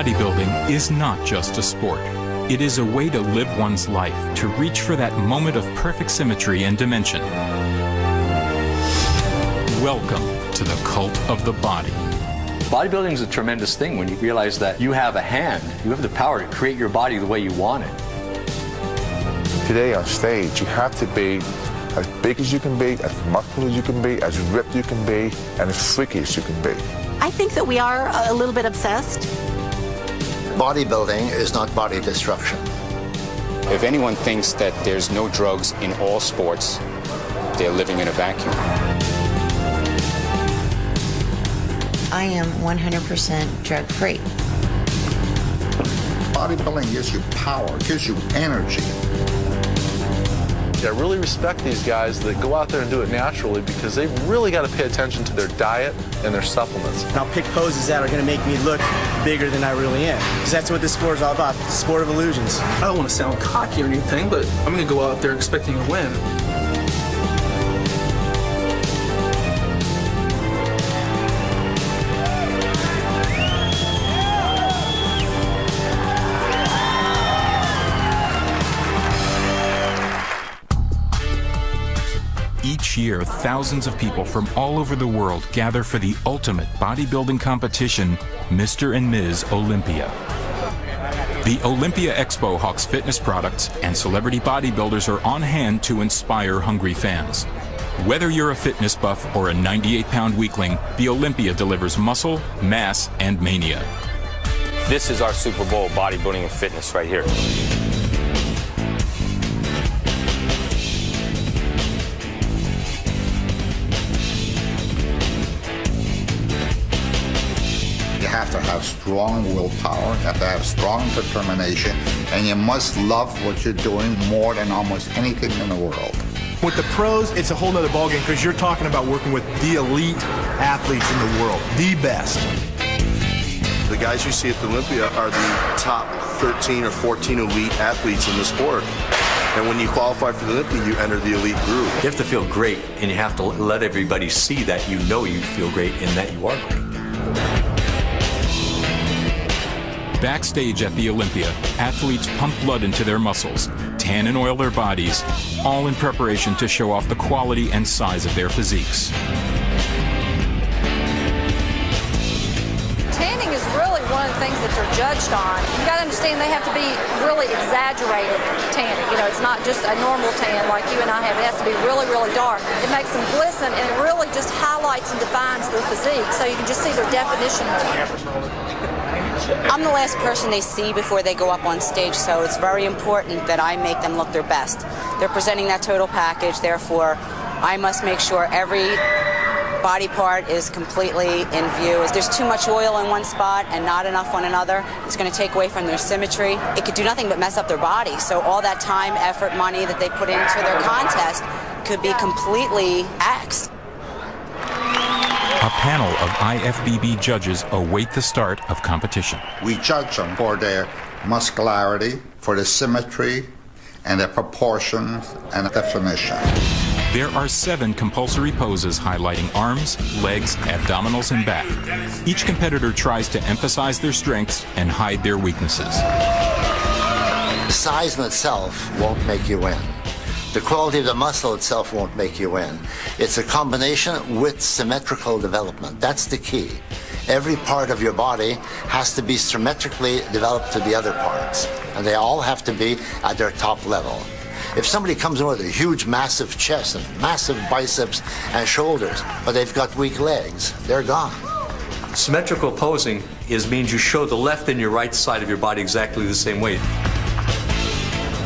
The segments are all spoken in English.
Bodybuilding is not just a sport. It is a way to live one's life, to reach for that moment of perfect symmetry and dimension. Welcome to the cult of the body. Bodybuilding is a tremendous thing when you realize that you have a hand, you have the power to create your body the way you want it. Today on stage, you have to be as big as you can be, as muscular as you can be, as ripped you can be, and as freaky as you can be. I think that we are a little bit obsessed. Bodybuilding is not body destruction. If anyone thinks that there's no drugs in all sports, they're living in a vacuum. I am 100% drug-free. Bodybuilding gives you power, gives you energy. I really respect these guys that go out there and do it naturally because they've really got to pay attention to their diet and their supplements. And I'll pick poses that are going to make me look bigger than I really am. Because that's what this sport is all about, the sport of illusions. I don't want to sound cocky or anything, but I'm going to go out there expecting to win. Each year, thousands of people from all over the world gather for the ultimate bodybuilding competition, Mr. and Ms. Olympia. The Olympia Expo hawks fitness products, and celebrity bodybuilders are on hand to inspire hungry fans. Whether you're a fitness buff or a 98-pound weakling, the Olympia delivers muscle, mass, and mania. This is our Super Bowl bodybuilding and fitness right here. You have to have strong willpower, you have to have strong determination, and you must love what you're doing more than almost anything in the world. With the pros, it's a whole nother ballgame because you're talking about working with the elite athletes in the world, the best. The guys you see at the Olympia are the top 13 or 14 elite athletes in the sport. And when you qualify for the Olympia, you enter the elite group. You have to feel great, and you have to let everybody see that you know you feel great and that you are great. Backstage at the Olympia, athletes pump blood into their muscles, tan and oil their bodies, all in preparation to show off the quality and size of their physiques. Tanning is really one of the things that they're judged on. You got to understand they have to be really exaggerated tanning. You know, it's not just a normal tan like you and I have. It has to be really, really dark. It makes them glisten, and it really just highlights and defines their physique, so you can just see their definition more. I'm the last person they see before they go up on stage, so it's very important that I make them look their best. They're presenting that total package, therefore I must make sure every body part is completely in view. If there's too much oil in one spot and not enough on another, it's going to take away from their symmetry. It could do nothing but mess up their body, so all that time, effort, money that they put into their contest could be completely axed. A panel of IFBB judges await the start of competition. We judge them for their muscularity, for the symmetry, and the proportions and the definition. There are 7 compulsory poses highlighting arms, legs, abdominals, and back. Each competitor tries to emphasize their strengths and hide their weaknesses. The size in itself won't make you win. The quality of the muscle itself won't make you win. It's a combination with symmetrical development. That's the key. Every part of your body has to be symmetrically developed to the other parts, and they all have to be at their top level. If somebody comes in with a huge, massive chest and massive biceps and shoulders, but they've got weak legs, they're gone. Symmetrical posing means you show the left and your right side of your body exactly the same way.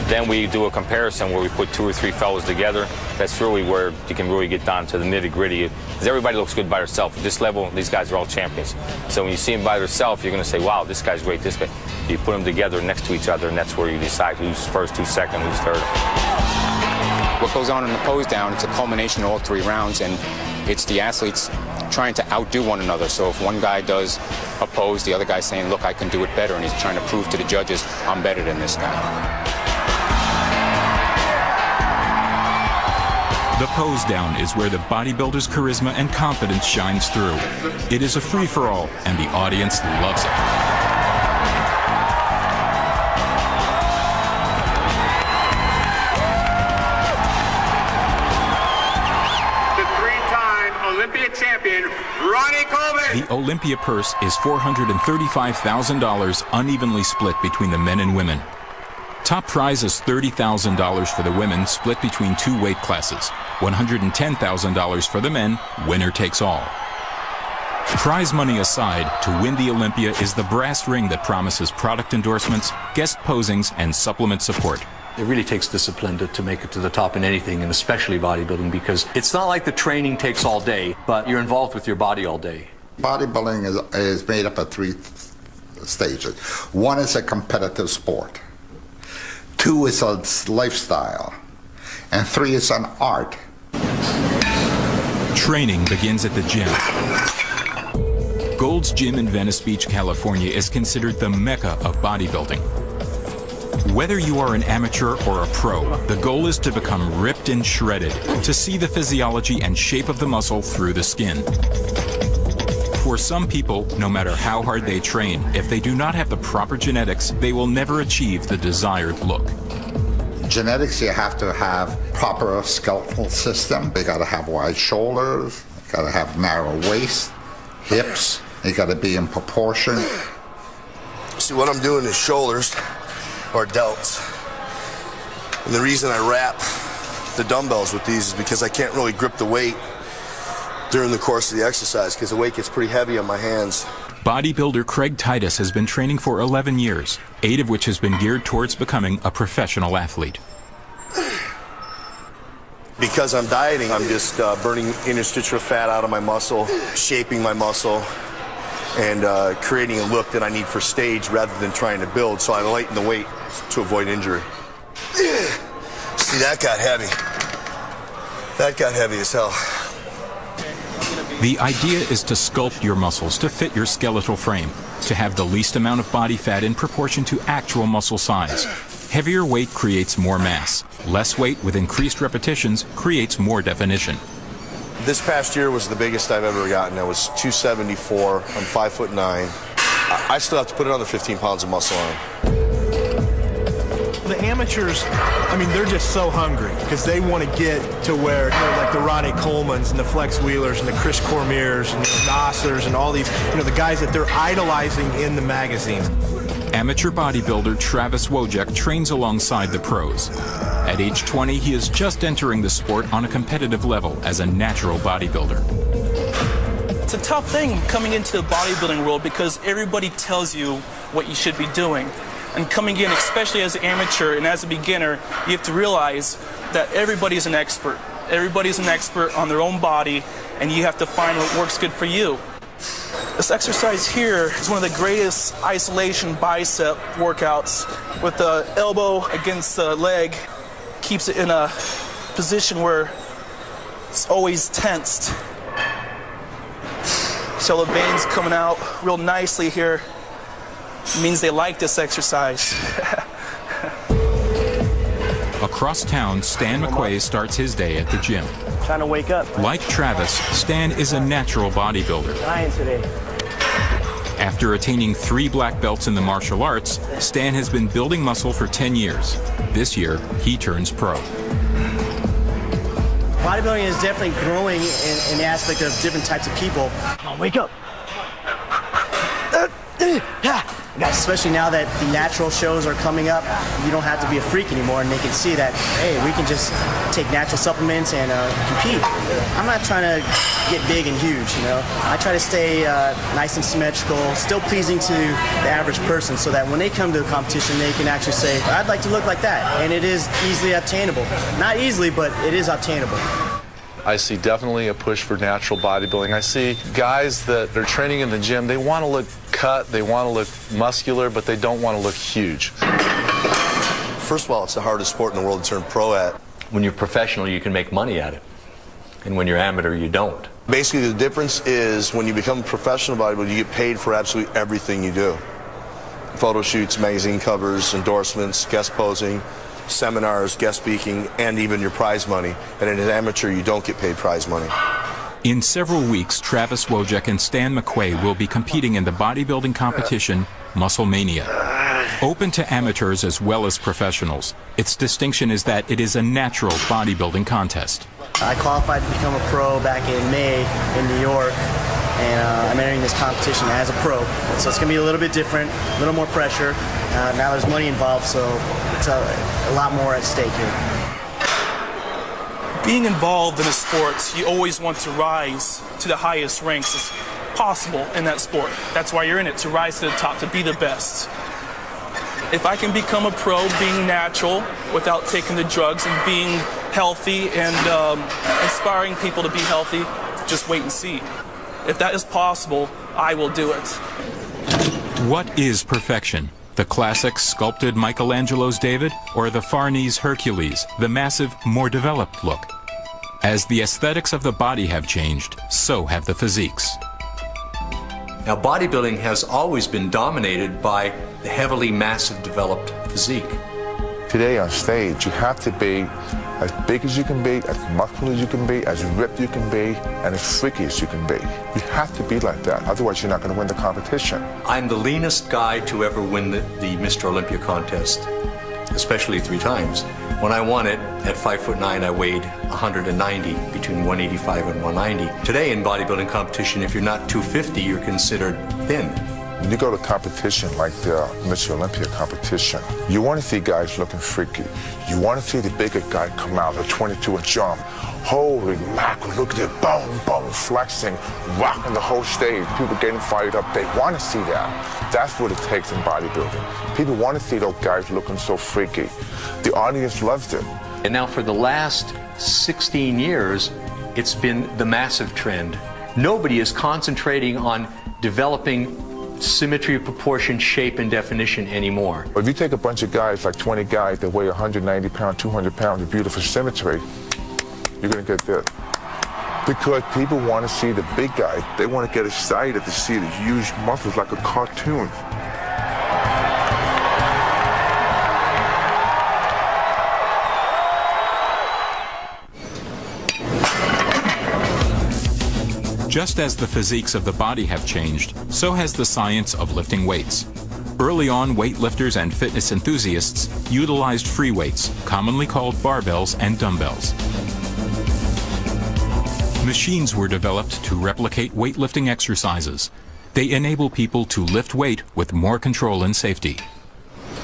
Then we do a comparison where we put 2 or 3 fellows together. That's really where you can really get down to the nitty-gritty. Because everybody looks good by themselves. At this level, these guys are all champions. So when you see them by themselves, you're going to say, wow, this guy's great, this guy. You put them together next to each other, and that's where you decide who's first, who's second, who's third. What goes on in the pose down, it's a culmination of all 3 rounds, and it's the athletes trying to outdo one another. So if one guy does a pose, the other guy's saying, look, I can do it better, and he's trying to prove to the judges, I'm better than this guy. The pose down is where the bodybuilder's charisma and confidence shines through. It is a free-for-all, and the audience loves it. champion, Ronnie Coleman. The Olympia purse is $435,000 unevenly split between the men and women. Top prize is $30,000 for the women, split between two weight classes. $110,000 for the men, winner takes all. Prize money aside, to win the Olympia is the brass ring that promises product endorsements, guest posings, and supplement support. It really takes discipline to make it to the top in anything, and especially bodybuilding, because it's not like the training takes all day, but you're involved with your body all day. Bodybuilding is made up of 3 stages. 1 is a competitive sport. 2 is a lifestyle. And 3 is an art. Training begins at the gym. Gold's Gym in Venice Beach, California is considered the mecca of bodybuilding. Whether you are an amateur or a pro, the goal is to become ripped and shredded, to see the physiology and shape of the muscle through the skin. For some people, no matter how hard they train, if they do not have the proper genetics, they will never achieve the desired look. Genetics, you have to have proper skeletal system. You got to have wide shoulders, you got to have narrow waist, hips, you got to be in proportion. See, what I'm doing is shoulders or delts. And the reason I wrap the dumbbells with these is because I can't really grip the weight during the course of the exercise because the weight gets pretty heavy on my hands. Bodybuilder Craig Titus has been training for 11 years, 8 of which has been geared towards becoming a professional athlete. Because I'm dieting, I'm just burning interstitial fat out of my muscle, shaping my muscle, and creating a look that I need for stage rather than trying to build, so I lighten the weight to avoid injury. See, that got heavy. That got heavy as hell. The idea is to sculpt your muscles to fit your skeletal frame, to have the least amount of body fat in proportion to actual muscle size. Heavier weight creates more mass. Less weight with increased repetitions creates more definition. This past year was the biggest I've ever gotten. I was 274. I'm 5'9". I still have to put another 15 pounds of muscle on. The amateurs, I mean, they're just so hungry because they want to get to where, like the Ronnie Colemans and the Flex Wheelers and the Chris Cormiers and the Nossers and all these, the guys that they're idolizing in the magazines. Amateur bodybuilder Travis Wojek trains alongside the pros. At age 20, he is just entering the sport on a competitive level as a natural bodybuilder. It's a tough thing coming into the bodybuilding world because everybody tells you what you should be doing. And coming in, especially as an amateur and as a beginner, you have to realize that everybody's an expert. Everybody's an expert on their own body, and you have to find what works good for you. This exercise here is one of the greatest isolation bicep workouts. With the elbow against the leg, keeps it in a position where it's always tensed. So the veins coming out real nicely here. It means they like this exercise. Across town, Stan McQuay starts his day at the gym. Trying to wake up. Like Travis, Stan is a natural bodybuilder. Dying today. After attaining 3 black belts in the martial arts, Stan has been building muscle for 10 years. This year, he turns pro. Bodybuilding is definitely growing in the aspect of different types of people. Come on, wake up. Especially now that the natural shows are coming up, you don't have to be a freak anymore, and they can see that, hey, we can just take natural supplements and compete. I'm not trying to get big and huge, I try to stay nice and symmetrical, still pleasing to the average person, so that when they come to a competition, they can actually say, I'd like to look like that, and it is easily obtainable. Not easily, but it is obtainable. I see definitely a push for natural bodybuilding. I see guys that are training in the gym, they want to look cut, they want to look muscular, but they don't want to look huge. First of all, it's the hardest sport in the world to turn pro at. When you're professional, you can make money at it. And when you're amateur, you don't. Basically, the difference is when you become a professional bodybuilder, you get paid for absolutely everything you do. Photo shoots, magazine covers, endorsements, guest posing, seminars, guest speaking, and even your prize money. And in an amateur, you don't get paid prize money. In several weeks, Travis Wojek and Stan McQuay will be competing in the bodybuilding competition, Muscle Mania. Open to amateurs as well as professionals. Its distinction is that it is a natural bodybuilding contest. I qualified to become a pro back in May in New York, and I'm entering this competition as a pro. So it's going to be a little bit different, a little more pressure. Now there's money involved, so it's a lot more at stake here. Being involved in a sport, you always want to rise to the highest ranks as possible in that sport. That's why you're in it, to rise to the top, to be the best. If I can become a pro being natural without taking the drugs and being healthy and inspiring people to be healthy, just wait and see. If that is possible, I will do it. What is perfection? The classic sculpted Michelangelo's David, or the Farnese Hercules, the massive, more developed look? As the aesthetics of the body have changed, so have the physiques. Now, bodybuilding has always been dominated by the heavily massive developed physique. Today on stage, you have to be as big as you can be, as muscular as you can be, as ripped you can be, and as freaky as you can be. You have to be like that, otherwise you're not going to win the competition. I'm the leanest guy to ever win the Mr. Olympia contest, especially 3 times. When I won it, at 5'9", I weighed 190, between 185 and 190. Today in bodybuilding competition, if you're not 250, you're considered thin. When you go to competition like the Mr. Olympia competition, you want to see guys looking freaky. You want to see the bigger guy come out, a 22-inch arm. Holy mackerel, look at it, boom, boom, flexing, rocking the whole stage. People getting fired up. They want to see that. That's what it takes in bodybuilding. People want to see those guys looking so freaky. The audience loves it. And now for the last 16 years, it's been the massive trend. Nobody is concentrating on developing symmetry of proportion, shape, and definition anymore. If you take a bunch of guys, like 20 guys that weigh 190 pounds, 200 pounds of beautiful symmetry, you're going to get this. Because people want to see the big guy. They want to get excited to see the huge muscles like a cartoon. Just as the physiques of the body have changed, so has the science of lifting weights. Early on, weightlifters and fitness enthusiasts utilized free weights, commonly called barbells and dumbbells. Machines were developed to replicate weightlifting exercises. They enable people to lift weight with more control and safety.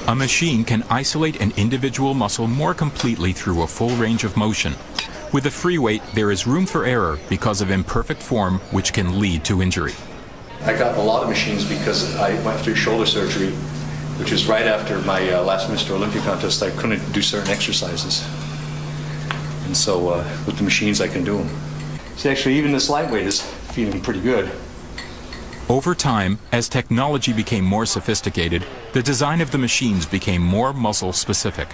A machine can isolate an individual muscle more completely through a full range of motion. With a free weight, there is room for error because of imperfect form, which can lead to injury. I got a lot of machines because I went through shoulder surgery, which was right after my last Mr. Olympia contest. I couldn't do certain exercises. And so with the machines, I can do them. See, actually, even this lightweight is feeling pretty good. Over time, as technology became more sophisticated, the design of the machines became more muscle-specific.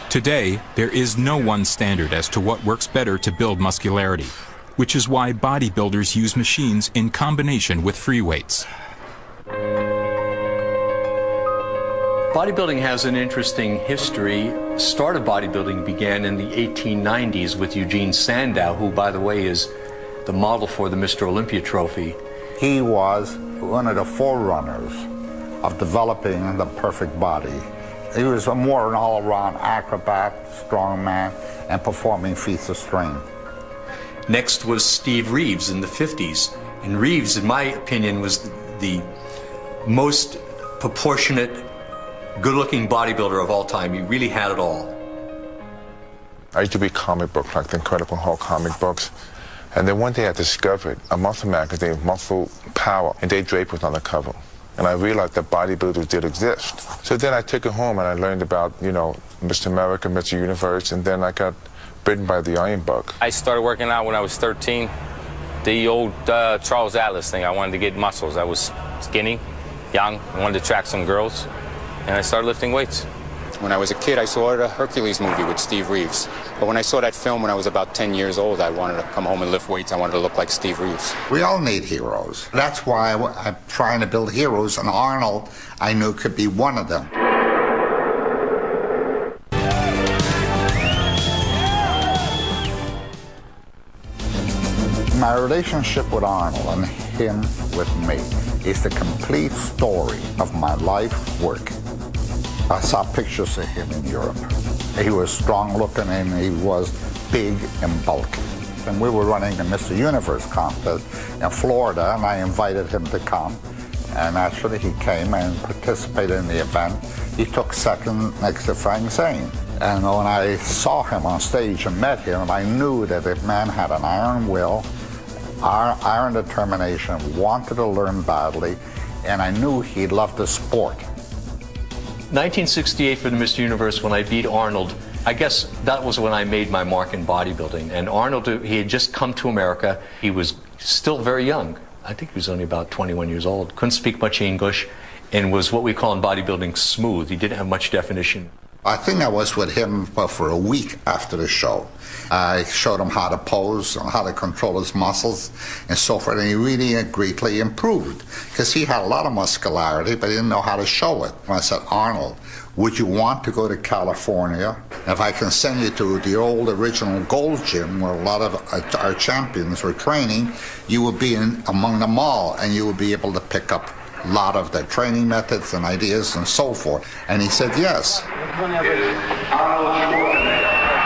Today, there is no one standard as to what works better to build muscularity, which is why bodybuilders use machines in combination with free weights. Bodybuilding has an interesting history. The start of bodybuilding began in the 1890s with Eugene Sandow, who, by the way, is the model for the Mr. Olympia trophy. He was one of the forerunners of developing the perfect body. He was more an all-around acrobat, strongman, and performing feats of strength. Next was Steve Reeves in the 50s. And Reeves, in my opinion, was the most proportionate, good-looking bodybuilder of all time. He really had it all. I used to read comic books, like the Incredible Hulk comic books. And then one day I discovered a muscle magazine, Muscle Power, and Dave Draper was on the cover. And I realized that bodybuilders did exist. So then I took it home and I learned about, you know, Mr. America, Mr. Universe, and then I got bitten by the iron bug. I started working out when I was 13. The old Charles Atlas thing. I wanted to get muscles. I was skinny, young, I wanted to attract some girls, and I started lifting weights. When I was a kid, I saw the Hercules movie with Steve Reeves. But when I saw that film when I was about 10 years old, I wanted to come home and lift weights. I wanted to look like Steve Reeves. We all need heroes. That's why I'm trying to build heroes, and Arnold, I knew, could be one of them. My relationship with Arnold and him with me is the complete story of my life work. I saw pictures of him in Europe. He was strong looking and he was big and bulky. And we were running the Mr. Universe contest in Florida, and I invited him to come. And actually, he came and participated in the event. He took second next to Frank Zane. And when I saw him on stage and met him, I knew that the man had an iron will, iron determination, wanted to learn badly, and I knew he loved the sport. 1968 for the Mr. Universe, when I beat Arnold, I guess that was when I made my mark in bodybuilding. And Arnold, he had just come to America. He was still very young. I think he was only about 21 years old. Couldn't speak much English and was what we call in bodybuilding smooth. He didn't have much definition. I think I was with him for a week after the show. I showed him how to pose and how to control his muscles and so forth, and he really greatly improved because he had a lot of muscularity, but he didn't know how to show it. And I said, Arnold, would you want to go to California? If I can send you to the old original Gold Gym where a lot of our champions were training, you would be among them all, and you would be able to pick up a lot of their training methods and ideas and so forth. And he said yes.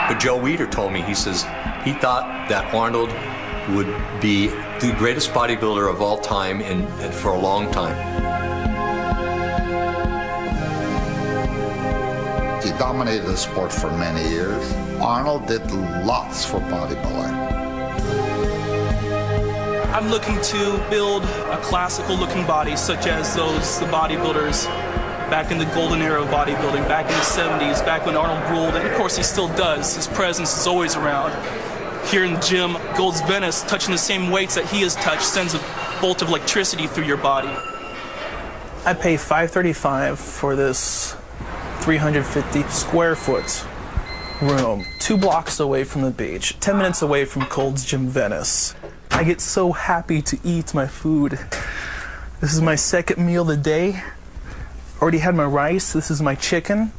But Joe Weider told me, he says, he thought that Arnold would be the greatest bodybuilder of all time and for a long time. He dominated the sport for many years. Arnold did lots for bodybuilding. I'm looking to build a classical looking body such as the bodybuilders back in the golden era of bodybuilding, back in the 70s, back when Arnold ruled, and of course he still does. His presence is always around. Here in the gym, Gold's Venice, touching the same weights that he has touched, sends a bolt of electricity through your body. I pay $535 for this 350 square foot room, 2 blocks away from the beach, 10 minutes away from Gold's Gym Venice. I get so happy to eat my food. This is my second meal of the day. Already had my rice. This is my chicken.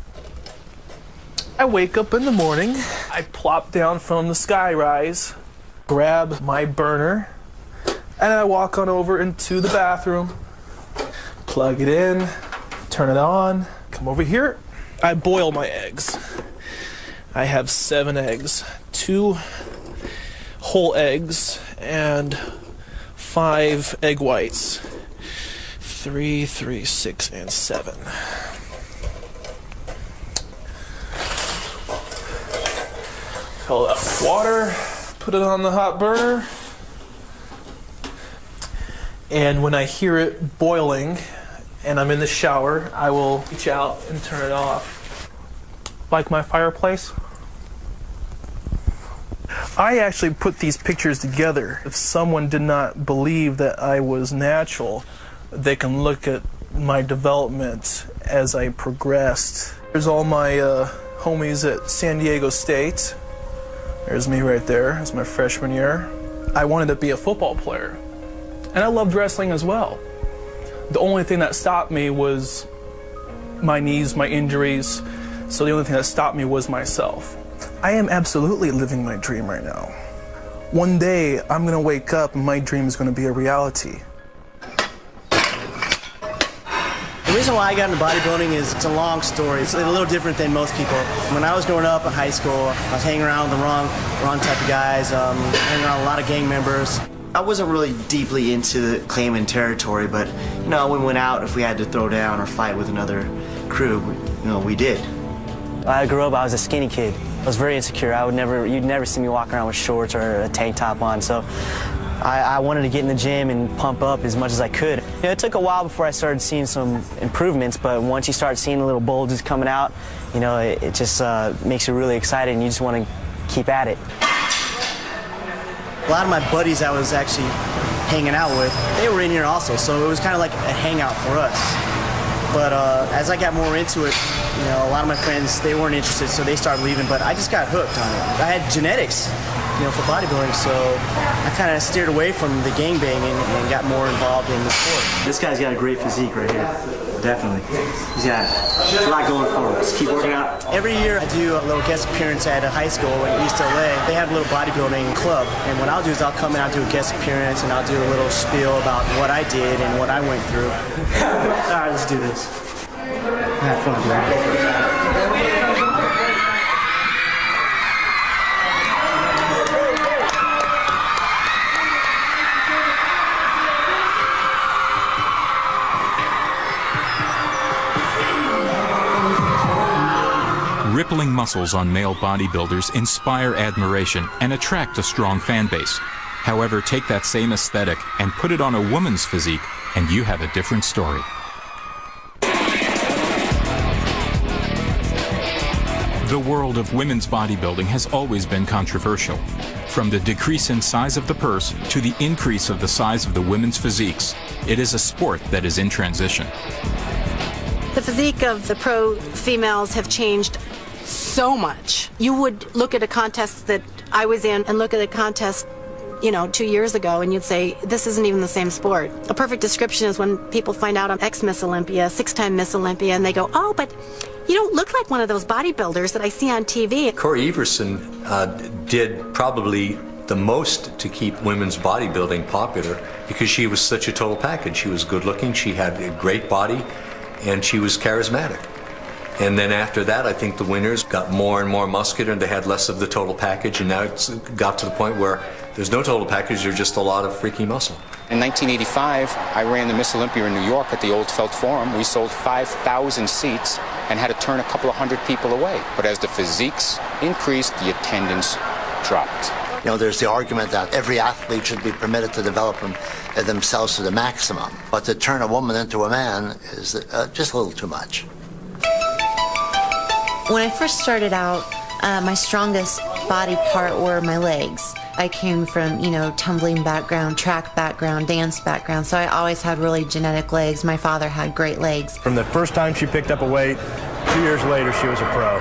I wake up in the morning. I plop down from the skyrise, grab my burner, and I walk on over into the bathroom, plug it in, turn it on, come over here. I boil my eggs. I have 7 eggs, 2 whole eggs, and 5 egg whites. 3, 6, and 7. Fill up water, put it on the hot burner, and when I hear it boiling and I'm in the shower, I will reach out and turn it off. Like my fireplace. I actually put these pictures together. If someone did not believe that I was natural, they can look at my development as I progressed. There's all my homies at San Diego State. There's me right there. It's my freshman year. I wanted to be a football player. And I loved wrestling as well. The only thing that stopped me was my knees, my injuries. So the only thing that stopped me was myself. I am absolutely living my dream right now. One day, I'm gonna wake up and my dream is gonna be a reality. The reason why I got into bodybuilding is it's a long story. It's a little different than most people. When I was growing up in high school, I was hanging around with the wrong type of guys, hanging around a lot of gang members. I wasn't really deeply into claiming territory, but you know, when we went out, if we had to throw down or fight with another crew, we did. I grew up, I was a skinny kid. I was very insecure. You'd never see me walking around with shorts or a tank top on, so I wanted to get in the gym and pump up as much as I could. It took a while before I started seeing some improvements, but once you start seeing the little bulges coming out, it just makes you really excited and you just want to keep at it. A lot of my buddies I was actually hanging out with, they were in here also, so it was kind of like a hangout for us. But as I got more into it, a lot of my friends, they weren't interested, so they started leaving, but I just got hooked on it. I had genetics, for bodybuilding, so I kind of steered away from the gangbanging and got more involved in the sport. This guy's got a great physique right here, definitely. He's got a lot going for him. Just keep working out. Every year I do a little guest appearance at a high school in East LA. They have a little bodybuilding club, and what I'll do is I'll come and I'll do a guest appearance and I'll do a little spiel about what I did and what I went through. All right, let's do this. Have fun, man. rippling muscles on male bodybuilders inspire admiration and attract a strong fan base. However, take that same aesthetic and put it on a woman's physique, and you have a different story. The world of women's bodybuilding has always been controversial. From the decrease in size of the purse to the increase of the size of the women's physiques, it is a sport that is in transition. The physique of the pro females have changed so much. You would look at a contest that I was in and look at a contest, 2 years ago, and you'd say, this isn't even the same sport. A perfect description is when people find out I'm ex-Miss Olympia, 6-time Miss Olympia, and they go, oh, but you don't look like one of those bodybuilders that I see on TV. Corey Everson did probably the most to keep women's bodybuilding popular because she was such a total package. She was good looking, she had a great body, and she was charismatic. And then after that, I think the winners got more and more muscular and they had less of the total package, and now it's got to the point where there's no total package, there's just a lot of freaky muscle. In 1985, I ran the Miss Olympia in New York at the Old Felt Forum. We sold 5,000 seats and had to turn a couple of hundred people away. But as the physiques increased, the attendance dropped. There's the argument that every athlete should be permitted to develop themselves to the maximum. But to turn a woman into a man is just a little too much. When I first started out, my strongest body part were my legs. I came from, tumbling background, track background, dance background, so I always had really genetic legs. My father had great legs. From the first time she picked up a weight, 2 years later she was a pro.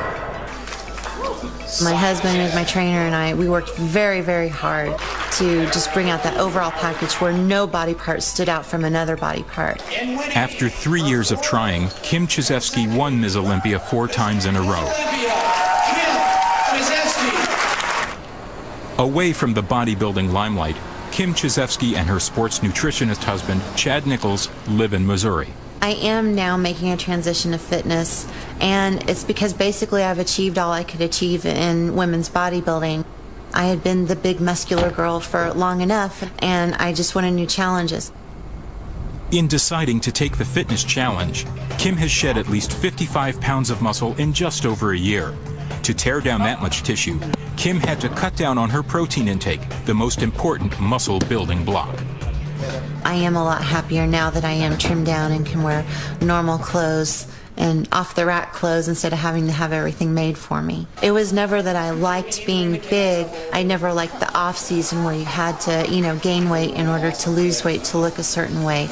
My husband was my trainer, and we worked very, very hard to just bring out that overall package where no body part stood out from another body part. After 3 years of trying, Kim Chizevsky won Ms. Olympia 4 times in a row. Away from the bodybuilding limelight, Kim Chizevsky and her sports nutritionist husband, Chad Nichols, live in Missouri. I am now making a transition to fitness, and it's because basically I've achieved all I could achieve in women's bodybuilding. I had been the big muscular girl for long enough, and I just wanted new challenges. In deciding to take the fitness challenge, Kim has shed at least 55 pounds of muscle in just over a year. To tear down that much tissue, Kim had to cut down on her protein intake, the most important muscle building block. I am a lot happier now that I am trimmed down and can wear normal clothes and off-the-rack clothes instead of having to have everything made for me. It was never that I liked being big. I never liked the off-season where you had to, gain weight in order to lose weight to look a certain way.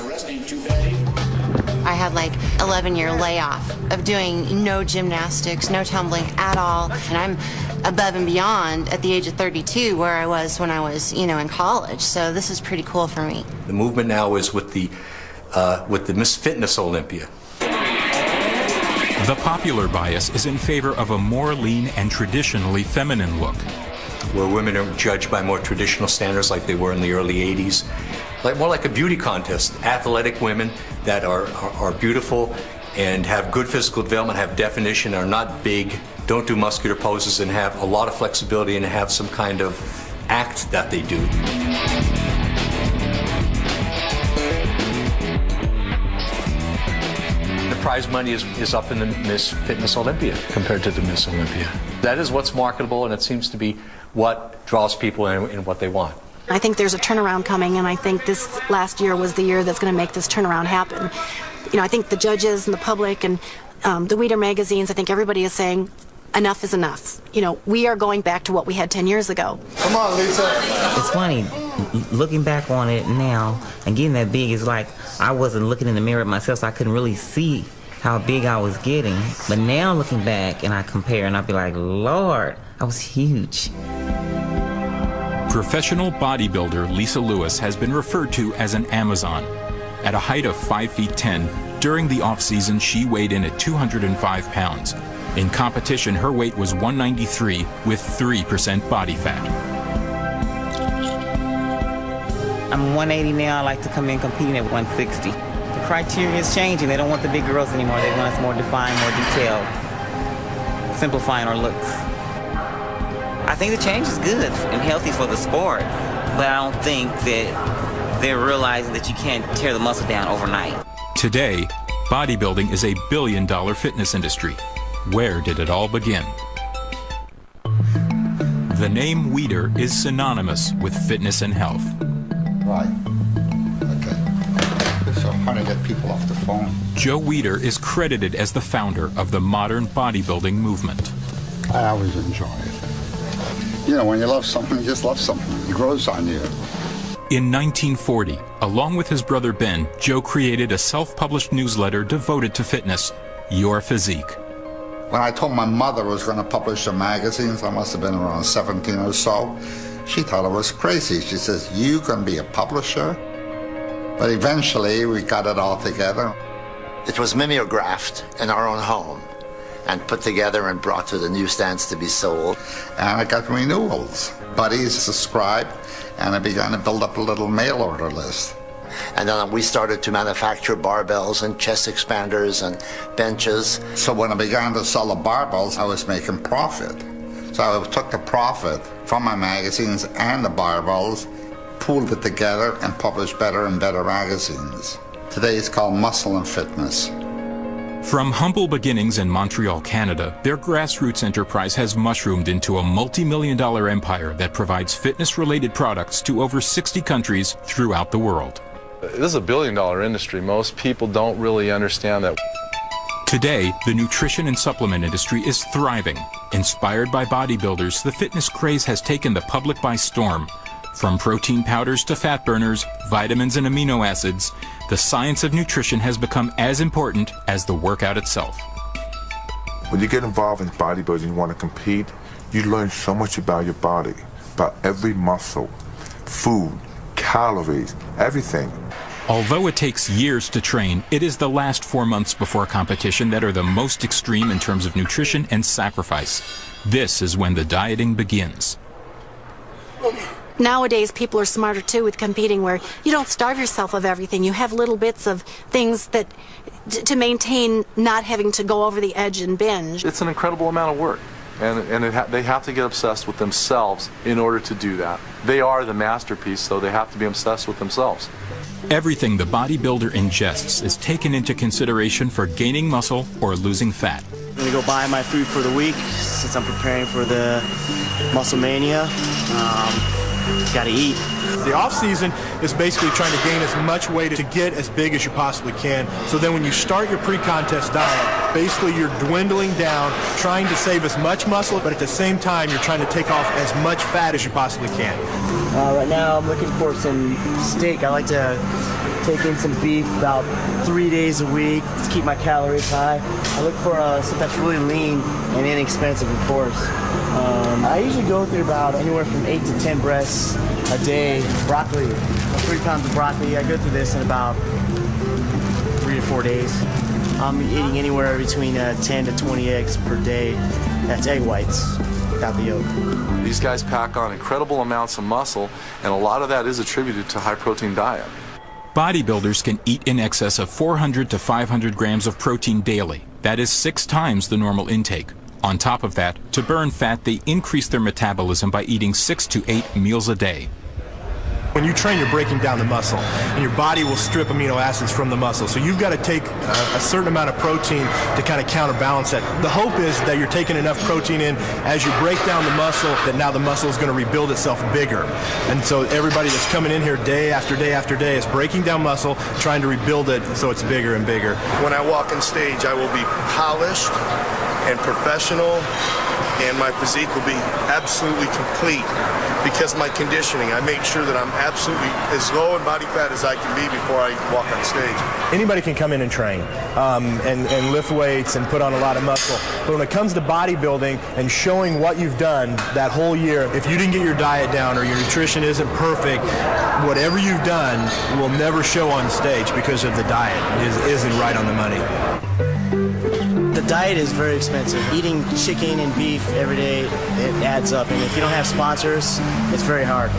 I had like 11-year layoff of doing no gymnastics, no tumbling at all, and I'm above and beyond at the age of 32 where I was when I was, in college. So this is pretty cool for me. The movement now is with the Miss Fitness Olympia. The popular bias is in favor of a more lean and traditionally feminine look, where women are judged by more traditional standards like they were in the early 80s. More like a beauty contest. Athletic women that are beautiful and have good physical development, have definition, are not big, don't do muscular poses, and have a lot of flexibility and have some kind of act that they do. The prize money is up in the Miss Fitness Olympia compared to the Miss Olympia. That is what's marketable, and it seems to be what draws people in and what they want. I think there's a turnaround coming, and I think this last year was the year that's going to make this turnaround happen. I think the judges and the public and the Weider magazines, I think everybody is saying enough is enough. We are going back to what we had 10 years ago. Come on, Lisa. It's funny, looking back on it now and getting that big is like I wasn't looking in the mirror at myself, so I couldn't really see how big I was getting. But now looking back and I compare and I'll be like, Lord, I was huge. Professional bodybuilder Lisa Lewis has been referred to as an Amazon. At a height of 5 feet 10, during the off-season she weighed in at 205 pounds. In competition, her weight was 193 with 3% body fat. I'm 180 now. I like to come in competing at 160. The criteria is changing. They don't want the big girls anymore. They want us more defined, more detailed, simplifying our looks. I think the change is good and healthy for the sport, but I don't think that they're realizing that you can't tear the muscle down overnight. Today, bodybuilding is a billion-dollar fitness industry. Where did it all begin? The name Weider is synonymous with fitness and health. Right. Okay. So how to get people off the phone? Joe Weider is credited as the founder of the modern bodybuilding movement. I always enjoy it. You know, when you love something, you just love something. It grows on you. In 1940, along with his brother Ben, Joe created a self-published newsletter devoted to fitness, Your Physique. When I told my mother I was going to publish a magazine, I must have been around 17 or so, she thought I was crazy. She says, "You going to be a publisher?" But eventually, we got it all together. It was mimeographed in our own home and put together and brought to the newsstands to be sold. And I got renewals. Buddies subscribed, and I began to build up a little mail order list. And then we started to manufacture barbells and chest expanders and benches. So when I began to sell the barbells, I was making profit. So I took the profit from my magazines and the barbells, pooled it together, and published better and better magazines. Today it's called Muscle and Fitness. From humble beginnings in Montreal, Canada, their grassroots enterprise has mushroomed into a multi-million-dollar empire that provides fitness-related products to over 60 countries throughout the world. This is a billion-dollar industry. Most people don't really understand that. Today, the nutrition and supplement industry is thriving. Inspired by bodybuilders, the fitness craze has taken the public by storm. From protein powders to fat burners, vitamins and amino acids, the science of nutrition has become as important as the workout itself. When you get involved in bodybuilding, you want to compete, you learn so much about your body, about every muscle, food, calories, everything. Although it takes years to train, it is the last 4 months before competition that are the most extreme in terms of nutrition and sacrifice. This is when the dieting begins. Nowadays, people are smarter too with competing, where you don't starve yourself of everything. You have little bits of things that to maintain not having to go over the edge and binge. It's an incredible amount of work, and they have to get obsessed with themselves in order to do that. They are the masterpiece, so they have to be obsessed with themselves. Everything the bodybuilder ingests is taken into consideration for gaining muscle or losing fat. I'm going to go buy my food for the week since I'm preparing for the Muscle Mania. Gotta eat. The off season is basically trying to gain as much weight to get as big as you possibly can. So then when you start your pre-contest diet, basically you're dwindling down, trying to save as much muscle, but at the same time you're trying to take off as much fat as you possibly can. Right now I'm looking for some steak. I like to take in some beef about 3 days a week to keep my calories high. I look for something that's really lean and inexpensive, of course. I usually go through about anywhere from 8 to 10 breasts a day. Broccoli, 3 pounds of broccoli. I go through this in about 3 to 4 days. I'm eating anywhere between 10 to 20 eggs per day. That's egg whites without the yolk. These guys pack on incredible amounts of muscle, and a lot of that is attributed to high-protein diet. Bodybuilders can eat in excess of 400 to 500 grams of protein daily. That is 6 times the normal intake. On top of that, to burn fat, they increase their metabolism by eating 6 to 8 meals a day. When you train, you're breaking down the muscle, and your body will strip amino acids from the muscle. So you've got to take a certain amount of protein to kind of counterbalance that. The hope is that you're taking enough protein in as you break down the muscle, that now the muscle is going to rebuild itself bigger. And so everybody that's coming in here day after day after day is breaking down muscle, trying to rebuild it so it's bigger and bigger. When I walk on stage, I will be polished and professional, and my physique will be absolutely complete because of my conditioning. I make sure that I'm absolutely as low in body fat as I can be before I walk on stage. Anybody can come in and train and lift weights and put on a lot of muscle. But when it comes to bodybuilding and showing what you've done that whole year, if you didn't get your diet down or your nutrition isn't perfect, whatever you've done will never show on stage because of the diet. It isn't right on the money. The diet is very expensive. Eating chicken and beef every day, it adds up. And if you don't have sponsors, it's very hard.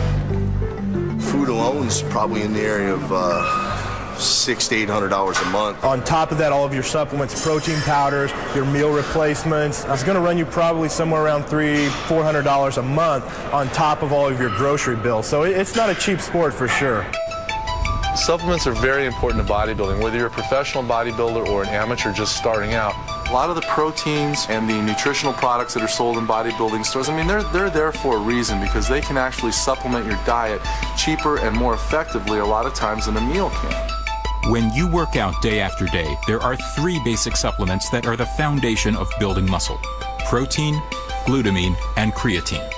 Food alone is probably in the area of $600 to $800 a month. On top of that, all of your supplements, protein powders, your meal replacements, it's going to run you probably somewhere around $300 to $400 a month on top of all of your grocery bills. So it's not a cheap sport for sure. Supplements are very important to bodybuilding. Whether you're a professional bodybuilder or an amateur just starting out, A lot of the proteins and the nutritional products that are sold in bodybuilding stores, I mean, they're there for a reason, because they can actually supplement your diet cheaper and more effectively a lot of times than a meal can. When you work out day after day, there are 3 basic supplements that are the foundation of building muscle: protein, glutamine, and creatine.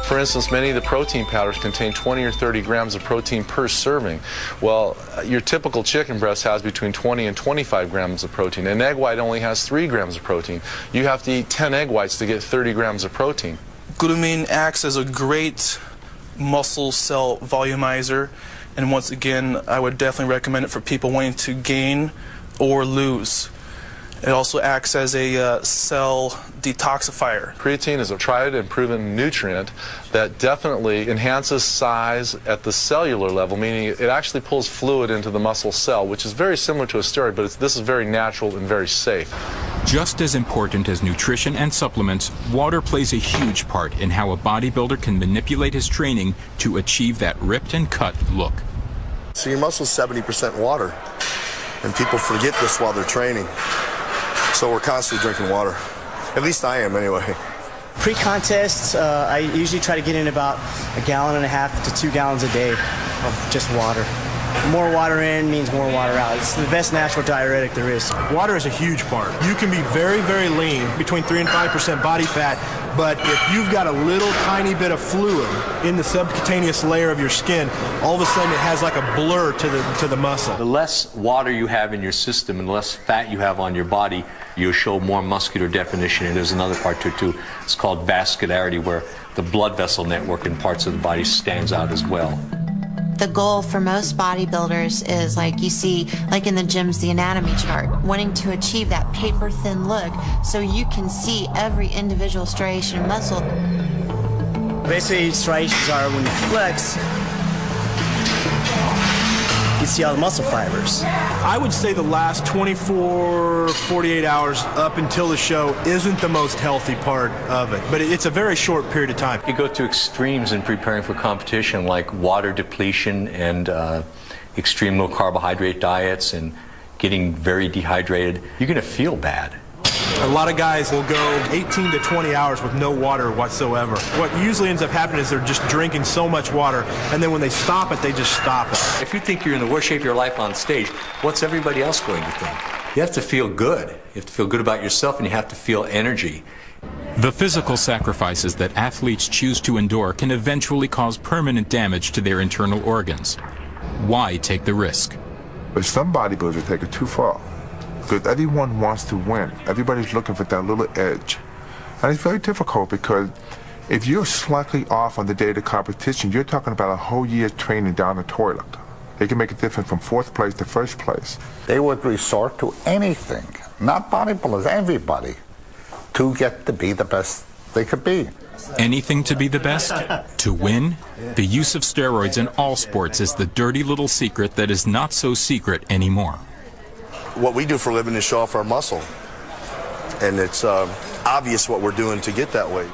For instance, many of the protein powders contain 20 or 30 grams of protein per serving. Well, your typical chicken breast has between 20 and 25 grams of protein. An egg white only has 3 grams of protein. You have to eat 10 egg whites to get 30 grams of protein. Glutamine acts as a great muscle cell volumizer, and once again, I would definitely recommend it for people wanting to gain or lose. It also acts as a cell detoxifier. Creatine is a tried and proven nutrient that definitely enhances size at the cellular level, meaning it actually pulls fluid into the muscle cell, which is very similar to a steroid, but this is very natural and very safe. Just as important as nutrition and supplements, water plays a huge part in how a bodybuilder can manipulate his training to achieve that ripped and cut look. So your muscle's 70% water, and people forget this while they're training. So we're constantly drinking water. At least I am, anyway. Pre-contests, I usually try to get in about 1.5 gallons to 2 gallons a day of just water. More water in means more water out. It's the best natural diuretic there is. Water is a huge part. You can be very, very lean, between 3 and 5% body fat, but if you've got a little tiny bit of fluid in the subcutaneous layer of your skin, all of a sudden it has like a blur to the muscle. The less water you have in your system and the less fat you have on your body, you'll show more muscular definition. And there's another part to it too. It's called vascularity, where the blood vessel network in parts of the body stands out as well. The goal for most bodybuilders is, like you see, like in the gyms, the anatomy chart, wanting to achieve that paper-thin look so you can see every individual striation of muscle. Basically, striations are when you flex, you see all the muscle fibers. I would say the last 24, 48 hours up until the show isn't the most healthy part of it, but it's a very short period of time. You go to extremes in preparing for competition, like water depletion and extreme low carbohydrate diets and getting very dehydrated. You're going to feel bad. A lot of guys will go 18 to 20 hours with no water whatsoever. What usually ends up happening is they're just drinking so much water, and then when they stop it, they just stop it. If you think you're in the worst shape of your life on stage, what's everybody else going to think? You have to feel good. You have to feel good about yourself, and you have to feel energy. The physical sacrifices that athletes choose to endure can eventually cause permanent damage to their internal organs. Why take the risk? But some bodybuilders take it too far. Because everyone wants to win. Everybody's looking for that little edge. And it's very difficult because if you're slightly off on the day of the competition, you're talking about a whole year's training down the toilet. They can make a difference from 4th place to 1st place. They would resort to anything, not bodybuilders, everybody, to get to be the best they could be. Anything to be the best? To win? The use of steroids in all sports is the dirty little secret that is not so secret anymore. What we do for a living is show off our muscle, and it's obvious what we're doing to get that way.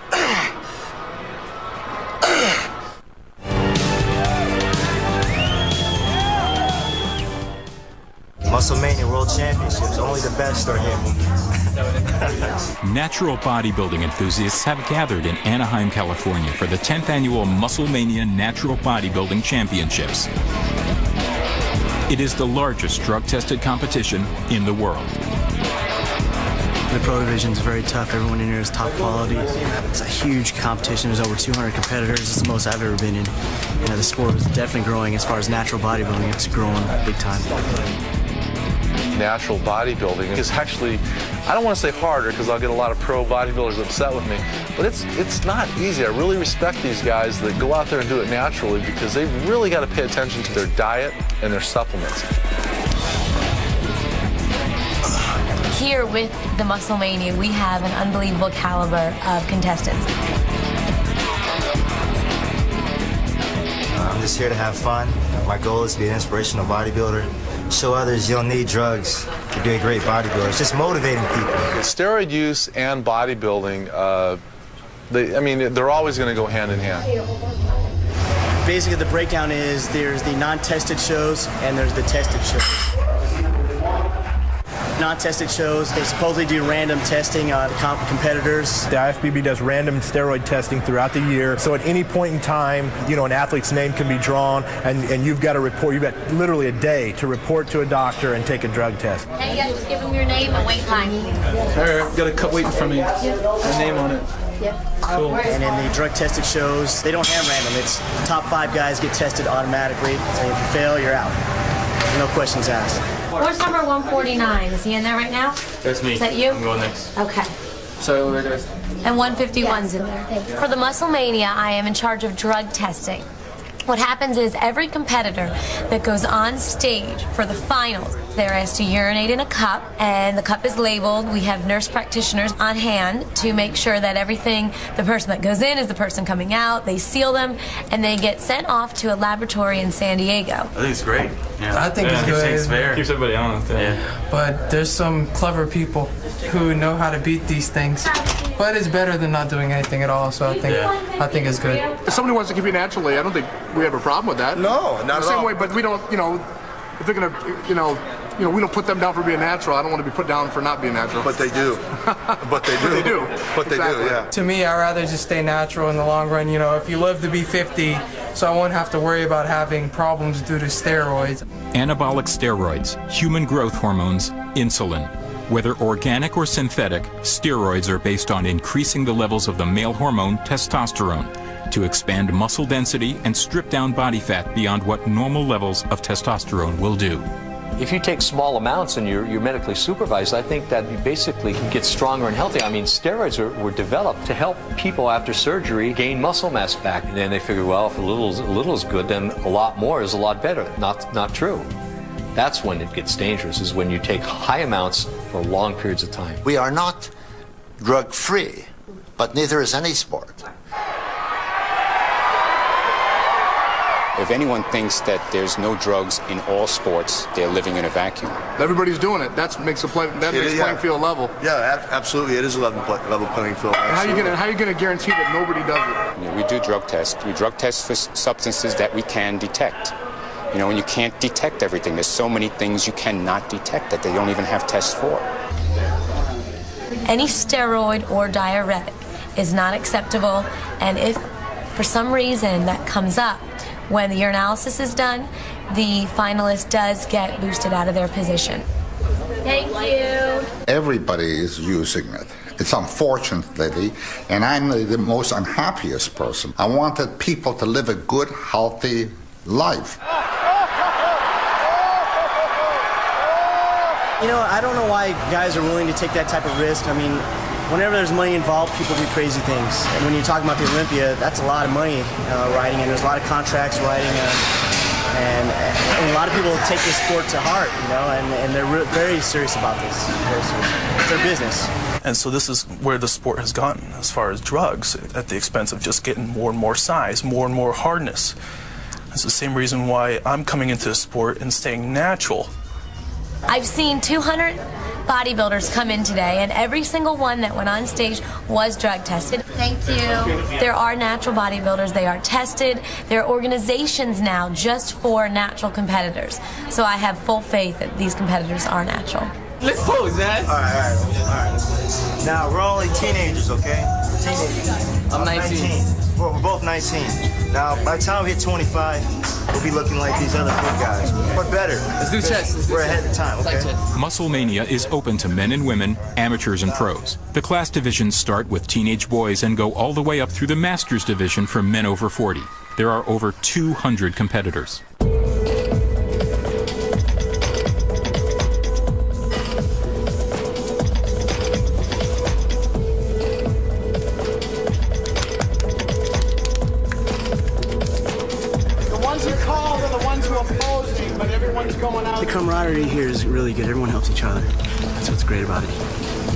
Musclemania World Championships, only the best are here. Natural bodybuilding enthusiasts have gathered in Anaheim, California for the 10th annual Musclemania Natural Bodybuilding Championships. It is the largest drug-tested competition in the world. The pro division is very tough. Everyone in here is top quality. It's a huge competition. There's over 200 competitors. It's the most I've ever been in. You know, the sport is definitely growing. As far as natural bodybuilding, it's growing big time. Natural bodybuilding is actually, I don't want to say harder because I'll get a lot of pro bodybuilders upset with me, but it's not easy. I really respect these guys that go out there and do it naturally because they've really got to pay attention to their diet and their supplements. Here with the Musclemania, we have an unbelievable caliber of contestants. I'm just here to have fun. My goal is to be an inspirational bodybuilder. Show others you don't need drugs to be a great bodybuilder. It's just motivating people. Steroid use and bodybuilding, they're always going to go hand in hand. Basically, the breakdown is there's the non-tested shows and there's the tested shows. non-tested shows. They supposedly do random testing on competitors. The IFBB does random steroid testing throughout the year. So at any point in time, you know, an athlete's name can be drawn, and you've got to report. You've got literally a day to report to a doctor and take a drug test. Hey, you guys just give them your name and wait time. All right, got a cup waiting for me. A name on it. Cool. And in the drug tested shows, they don't have random. It's the top 5 guys get tested automatically. So if you fail, you're out. No questions asked. Where's number 149? Is he in there right now? That's me. Is that you? I'm going next. Okay. So over there. And 151's in there. For the Muscle Mania, I am in charge of drug testing. What happens is every competitor that goes on stage for the finals, they're asked to urinate in a cup, and the cup is labeled. We have nurse practitioners on hand to make sure that everything, the person that goes in is the person coming out. They seal them, and they get sent off to a laboratory in San Diego. I think it's great. Yeah. I think it's good. It's fair. Keeps everybody honest. Yeah. But there's some clever people who know how to beat these things. But it's better than not doing anything at all, so I think it's good. If somebody wants to compete naturally, I don't think we have a problem with that. No, not at all. The same way, but we don't, you know, if they're gonna, you know, we don't put them down for being natural. I don't want to be put down for not being natural. But they do. But they do. But they do. But they do, yeah. To me, I'd rather just stay natural in the long run. You know, if you live to be 50, so I won't have to worry about having problems due to steroids. Anabolic steroids, human growth hormones, insulin. Whether organic or synthetic, steroids are based on increasing the levels of the male hormone testosterone to expand muscle density and strip down body fat beyond what normal levels of testosterone will do. If you take small amounts and you're medically supervised, I think that you basically can get stronger and healthier. I mean, steroids were developed to help people after surgery gain muscle mass back. And then they figure, well, if a little is good, then a lot more is a lot better. Not true. That's when it gets dangerous, is when you take high amounts for long periods of time. We are not drug-free, but neither is any sport. If anyone thinks that there's no drugs in all sports, they're living in a vacuum. Everybody's doing it. That makes playing field level. Yeah, absolutely. It is a level playing field. And how are you gonna guarantee that nobody does it? You know, we do drug tests. We drug test for substances that we can detect. You know, and you can't detect everything. There's so many things you cannot detect that they don't even have tests for. Any steroid or diuretic is not acceptable, and if for some reason that comes up when the urinalysis is done, the finalist does get boosted out of their position. Thank you. Everybody is using it. It's unfortunately, and I'm the most unhappiest person. I wanted people to live a good, healthy life. You know, I don't know why guys are willing to take that type of risk. I mean, whenever there's money involved, people do crazy things. And when you're talking about the Olympia, that's a lot of money riding, and there's a lot of contracts riding, and a lot of people take this sport to heart, you know, and they're very serious about this. It's their business. And so this is where the sport has gotten as far as drugs, at the expense of just getting more and more size, more and more hardness. It's the same reason why I'm coming into the sport and staying natural. I've seen 200 bodybuilders come in today, and every single one that went on stage was drug tested. Thank you. There are natural bodybuilders. They are tested. There are organizations now just for natural competitors. So I have full faith that these competitors are natural. Let's pose, man. All right. Now, we're only teenagers, okay? Teenagers. I'm 19. We're both 19. Now, by the time we hit 25, we'll be looking like these other big guys. But better. Let's do chest. We're ahead of time, okay? Muscle Mania is open to men and women, amateurs and pros. The class divisions start with teenage boys and go all the way up through the Masters division for men over 40. There are over 200 competitors. The camaraderie here is really good. Everyone helps each other. That's what's great about it.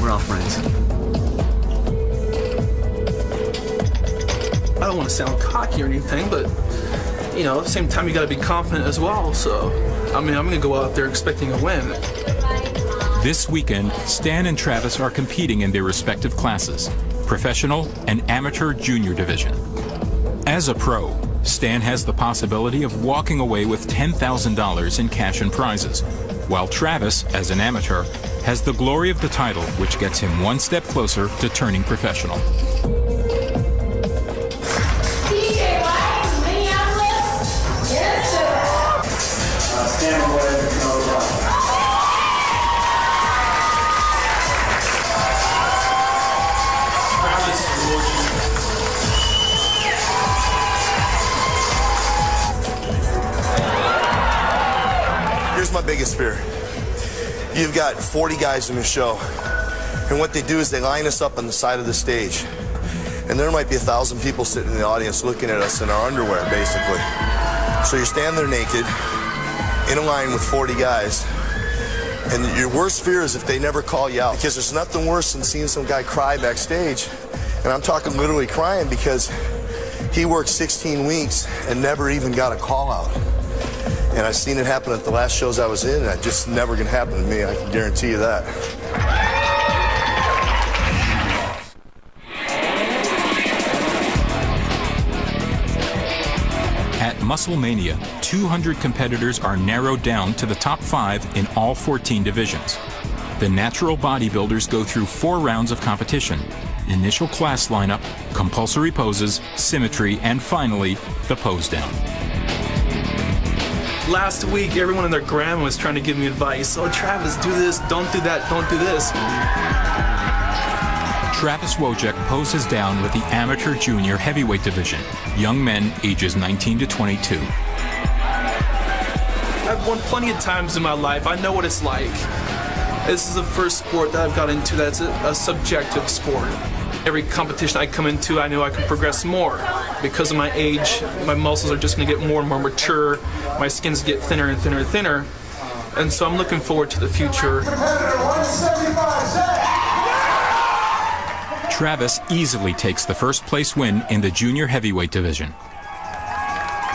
We're all friends. I don't want to sound cocky or anything, but, you know, at the same time, you got to be confident as well. So, I mean, I'm going to go out there expecting a win. This weekend, Stan and Travis are competing in their respective classes, professional and amateur junior division. As a pro, Stan has the possibility of walking away with $10,000 in cash and prizes, while Travis, as an amateur, has the glory of the title, which gets him one step closer to turning professional. Here's my biggest fear. You've got 40 guys in the show, and what they do is they line us up on the side of the stage, and there might be 1,000 people sitting in the audience looking at us in our underwear, basically. So you're standing there naked, in a line with 40 guys, and your worst fear is if they never call you out, because there's nothing worse than seeing some guy cry backstage, and I'm talking literally crying because he worked 16 weeks and never even got a call out. And I've seen it happen at the last shows I was in, and it's just never going to happen to me. I can guarantee you that. At MuscleMania, 200 competitors are narrowed down to the top 5 in all 14 divisions. The natural bodybuilders go through 4 rounds of competition: initial class lineup, compulsory poses, symmetry, and finally, the pose down. Last week, everyone and their grandma was trying to give me advice. Oh, Travis, do this, don't do that, don't do this. Travis Wojcik poses down with the amateur junior heavyweight division, young men ages 19 to 22. I've won plenty of times in my life. I know what it's like. This is the first sport that I've got into that's a subjective sport. Every competition I come into, I know I can progress more. Because of my age, my muscles are just going to get more and more mature. My skin's get thinner and thinner and thinner. And so I'm looking forward to the future. Travis easily takes the first place win in the junior heavyweight division.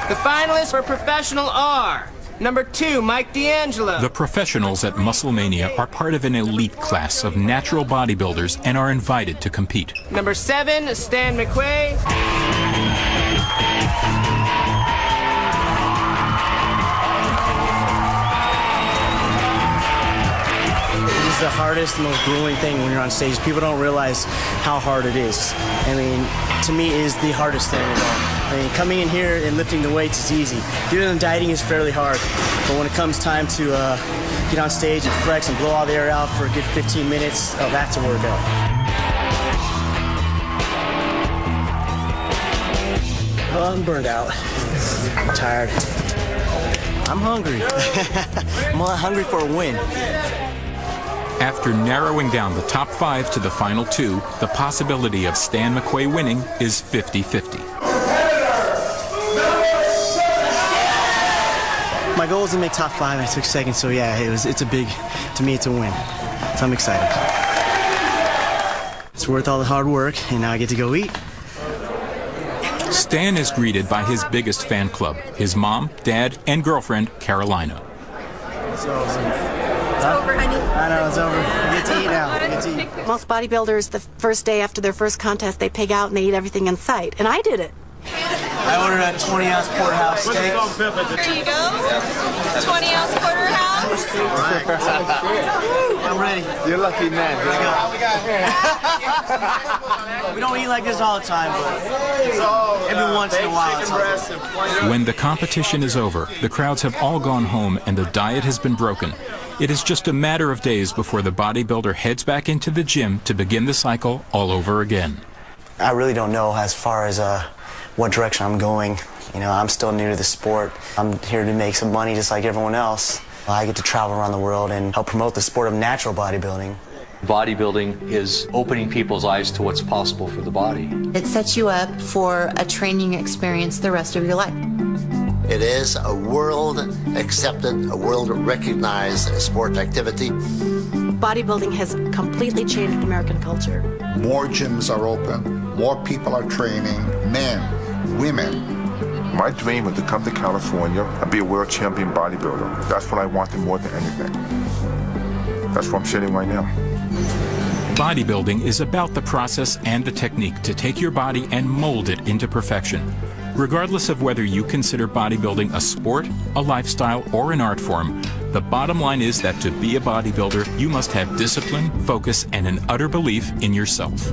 The finalists for professional are number 2, Mike D'Angelo. The professionals at MuscleMania are part of an elite class of natural bodybuilders and are invited to compete. Number 7, Stan McQuay. It's the hardest, most grueling thing when you're on stage. People don't realize how hard it is. I mean, to me, it is the hardest thing at all. I mean, coming in here and lifting the weights is easy. Doing the dieting is fairly hard. But when it comes time to get on stage and flex and blow all the air out for a good 15 minutes, oh, that's a workout. Well, I'm burned out. I'm tired. I'm hungry. I'm hungry for a win. After narrowing down the top 5 to the final 2, the possibility of Stan McQuay winning is 50-50. My goal is to make top 5. I took second, so yeah, it's a big, to me, it's a win. So I'm excited. It's worth all the hard work, and now I get to go eat. Stan is greeted by his biggest fan club, his mom, dad, and girlfriend, Carolina. It's over, honey. I know, it's over. We get to eat now. We get to eat. Most bodybuilders, the first day after their first contest, they pig out and they eat everything in sight. And I did it. I ordered a 20-ounce porterhouse steak. There you go. 20-ounce porterhouse. I'm ready. You're lucky man. We don't eat like this all the time, but every once in a while. When the competition is over, the crowds have all gone home and the diet has been broken. It is just a matter of days before the bodybuilder heads back into the gym to begin the cycle all over again. I really don't know as far as what direction I'm going. You know, I'm still new to the sport. I'm here to make some money just like everyone else. I get to travel around the world and help promote the sport of natural bodybuilding. Bodybuilding is opening people's eyes to what's possible for the body. It sets you up for a training experience the rest of your life. It is a world-accepted, a world-recognized sport activity. Bodybuilding has completely changed American culture. More gyms are open, more people are training, men, women. My dream was to come to California and be a world champion bodybuilder. That's what I wanted more than anything. That's where I'm sitting right now. Bodybuilding is about the process and the technique to take your body and mold it into perfection. Regardless of whether you consider bodybuilding a sport, a lifestyle, or an art form, The bottom line is that to be a bodybuilder, you must have discipline, focus, and an utter belief in yourself.